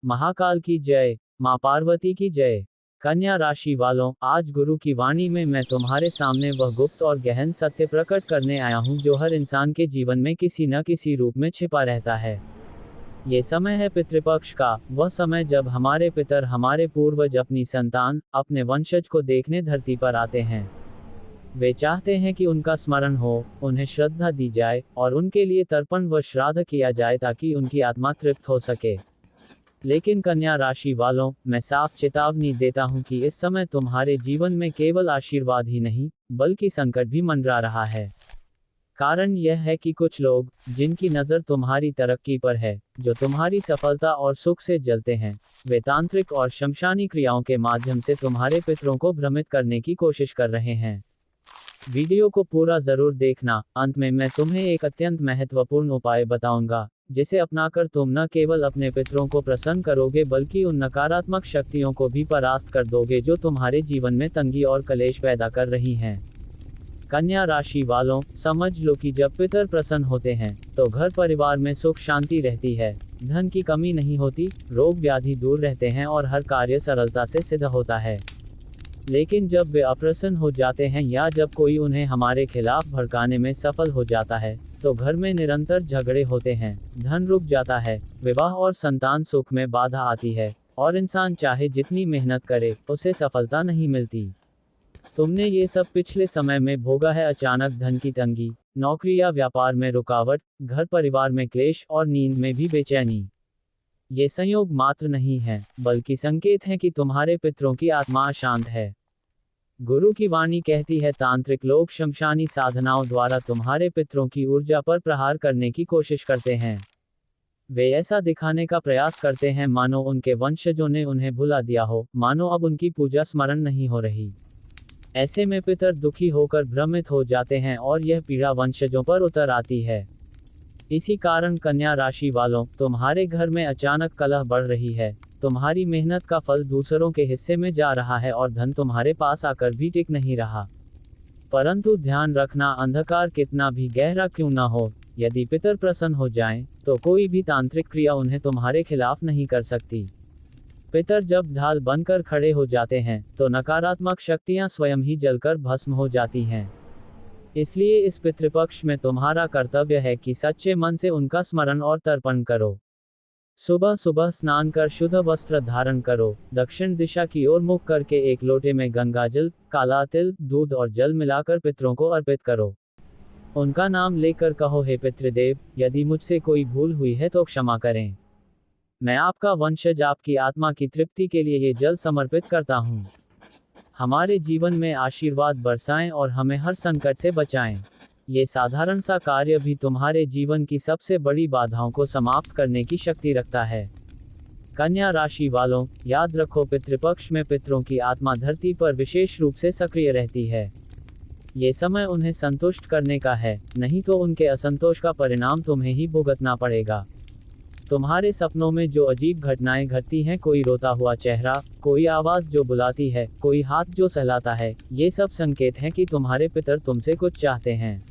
महाकाल की जय, मां पार्वती की जय। कन्या राशि वालों, आज गुरु की वाणी में मैं तुम्हारे सामने वह गुप्त और गहन सत्य प्रकट करने आया हूं जो हर इंसान के जीवन में किसी न किसी रूप में छिपा रहता है। ये समय है पितृपक्ष का, वह समय जब हमारे पितर, हमारे पूर्वज अपनी संतान, अपने वंशज को देखने धरती पर आते हैं। वे चाहते हैं कि उनका स्मरण हो, उन्हें श्रद्धा दी जाए और उनके लिए तर्पण व श्राद्ध किया जाए ताकि उनकी आत्मा तृप्त हो सके। लेकिन कन्या राशि वालों, मैं साफ चेतावनी देता हूं कि इस समय तुम्हारे जीवन में केवल आशीर्वाद ही नहीं, बल्कि संकट भी मंडरा रहा है। कारण यह है कि कुछ लोग, जिनकी नज़र तुम्हारी तरक्की पर है, जो तुम्हारी सफलता और सुख से जलते हैं, वे तांत्रिक और शमशानी क्रियाओं के माध्यम से तुम्हारे पितरों को भ्रमित करने की कोशिश कर रहे हैं। वीडियो को पूरा जरूर देखना। अंत में मैं तुम्हें एक अत्यंत महत्वपूर्ण उपाय बताऊंगा, जिसे अपनाकर तुम न केवल अपने पितरों को प्रसन्न करोगे बल्कि उन नकारात्मक शक्तियों को भी परास्त कर दोगे जो तुम्हारे जीवन में तंगी और कलेश पैदा कर रही हैं। कन्या राशि वालों, समझ लो कि जब पितर प्रसन्न होते हैं तो घर परिवार में सुख शांति रहती है, धन की कमी नहीं होती, रोग व्याधि दूर रहते हैं और हर कार्य सरलता से सिद्ध होता है। लेकिन जब वे अप्रसन्न हो जाते हैं या जब कोई उन्हें हमारे खिलाफ भड़काने में सफल हो जाता है, तो घर में निरंतर झगड़े होते हैं, धन रुक जाता है, विवाह और संतान सुख में बाधा आती है, और इंसान चाहे जितनी मेहनत करे, उसे सफलता नहीं मिलती। तुमने ये सब पिछले समय में भोगा है। अचानक धन की तंगी, नौकरी या व्यापार में रुकावट, घर परिवार में क्लेश और नींद में भी बेचैनी। ये संयोग मात्र नहीं है, बल्कि संकेत है कि तुम्हारे पितरों की आत्मा अशांत है। गुरु की वाणी कहती है, तांत्रिक लोग शमशानी साधनाओं द्वारा तुम्हारे पितरों की ऊर्जा पर प्रहार करने की कोशिश करते हैं। वे ऐसा दिखाने का प्रयास करते हैं मानो उनके वंशजों ने उन्हें भुला दिया हो, मानो अब उनकी पूजा स्मरण नहीं हो रही। ऐसे में पितर दुखी होकर भ्रमित हो जाते हैं और यह पीड़ा वंशजों पर उतर आती है। इसी कारण कन्या राशि वालों, तुम्हारे घर में अचानक कलह बढ़ रही है, तुम्हारी मेहनत का फल दूसरों के हिस्से में जा रहा है और धन तुम्हारे पास आकर भी टिक नहीं रहा। परंतु ध्यान रखना, अंधकार कितना भी गहरा क्यों ना हो, यदि पितर प्रसन्न हो जाएं, तो कोई भी तांत्रिक क्रिया उन्हें तुम्हारे खिलाफ नहीं कर सकती। पितर जब ढाल बनकर खड़े हो जाते हैं, तो नकारात्मक शक्तियां स्वयं ही जलकर भस्म हो जाती हैं। इसलिए इस पितृपक्ष में तुम्हारा कर्तव्य है कि सच्चे मन से उनका स्मरण और तर्पण करो। सुबह सुबह स्नान कर शुद्ध वस्त्र धारण करो, दक्षिण दिशा की ओर मुख करके एक लोटे में गंगाजल, काला तिल, दूध और जल मिलाकर पितरों को अर्पित करो। उनका नाम लेकर कहो, हे पितृदेव, यदि मुझसे कोई भूल हुई है तो क्षमा करें। मैं आपका वंशज आपकी आत्मा की तृप्ति के लिए ये जल समर्पित करता हूँ। हमारे जीवन में आशीर्वाद बरसाएं और हमें हर संकट से बचाएं। ये साधारण सा कार्य भी तुम्हारे जीवन की सबसे बड़ी बाधाओं को समाप्त करने की शक्ति रखता है। कन्या राशि वालों, याद रखो, पितृपक्ष में पितरों की आत्मा धरती पर विशेष रूप से सक्रिय रहती है। ये समय उन्हें संतुष्ट करने का है, नहीं तो उनके असंतोष का परिणाम तुम्हें ही भुगतना पड़ेगा। तुम्हारे सपनों में जो अजीब घटनाएं घटती हैं, कोई रोता हुआ चेहरा, कोई आवाज़ जो बुलाती है, कोई हाथ जो सहलाता है, ये सब संकेत हैं कि तुम्हारे पितर तुमसे कुछ चाहते हैं।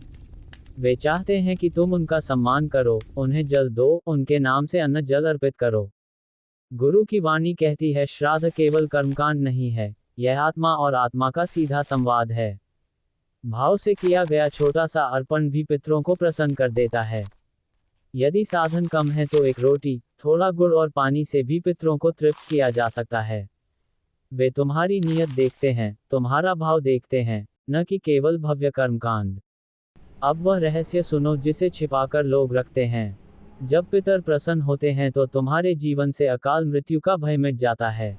वे चाहते हैं कि तुम उनका सम्मान करो, उन्हें जल दो, उनके नाम से अन्न जल अर्पित करो। गुरु की वाणी कहती है, श्राद्ध केवल कर्मकांड नहीं है, यह आत्मा और आत्मा का सीधा संवाद है। भाव से किया गया छोटा सा अर्पण भी पितरों को प्रसन्न कर देता है। यदि साधन कम है तो एक रोटी, थोड़ा गुड़ और पानी से भी पितरों को तृप्त किया जा सकता है। वे तुम्हारी नीयत देखते हैं, तुम्हारा भाव देखते हैं, न कि केवल भव्य कर्मकांड। अब वह रहस्य सुनो जिसे छिपाकर लोग रखते हैं। जब पितर प्रसन्न होते हैं तो तुम्हारे जीवन से अकाल मृत्यु का भय मिट जाता है।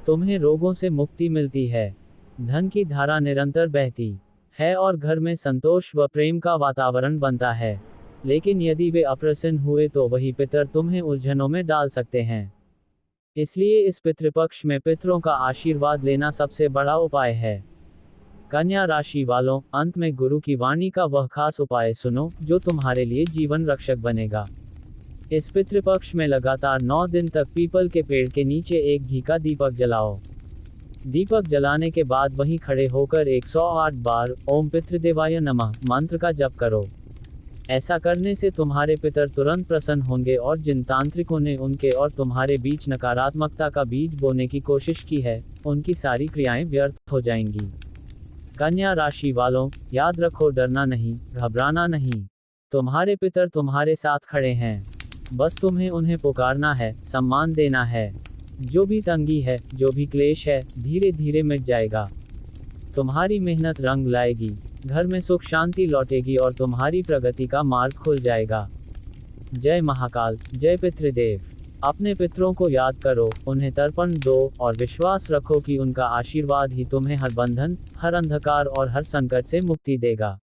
तुम्हें रोगों से मुक्ति मिलती है, धन की धारा निरंतर बहती है और घर में संतोष व प्रेम का वातावरण बनता है। लेकिन यदि वे अप्रसन्न हुए तो वही पितर तुम्हें उलझनों में डाल सकते हैं। इसलिए इस पितृपक्ष में पितरों का आशीर्वाद लेना सबसे बड़ा उपाय है। कन्या राशि वालों, अंत में गुरु की वाणी का वह खास उपाय सुनो जो तुम्हारे लिए जीवन रक्षक बनेगा। इस पितृपक्ष में लगातार 9 दिन तक पीपल के पेड़ के नीचे एक घी का दीपक जलाओ। दीपक जलाने के बाद वहीं खड़े होकर 108 बार ओम पितृदेवाय नमः मंत्र का जप करो। ऐसा करने से तुम्हारे पितर तुरंत प्रसन्न होंगे और जिन तांत्रिकों ने उनके और तुम्हारे बीच नकारात्मकता का बीज बोने की कोशिश की है, उनकी सारी क्रियाएं व्यर्थ हो जाएंगी। कन्या राशि वालों, याद रखो, डरना नहीं, घबराना नहीं। तुम्हारे पितर तुम्हारे साथ खड़े हैं। बस तुम्हें उन्हें पुकारना है, सम्मान देना है। जो भी तंगी है, जो भी क्लेश है, धीरे धीरे मिट जाएगा। तुम्हारी मेहनत रंग लाएगी, घर में सुख शांति लौटेगी और तुम्हारी प्रगति का मार्ग खुल जाएगा। जय महाकाल, जय पितृदेव। अपने पितरों को याद करो, उन्हें तर्पण दो और विश्वास रखो कि उनका आशीर्वाद ही तुम्हें हर बंधन, हर अंधकार और हर संकट से मुक्ति देगा।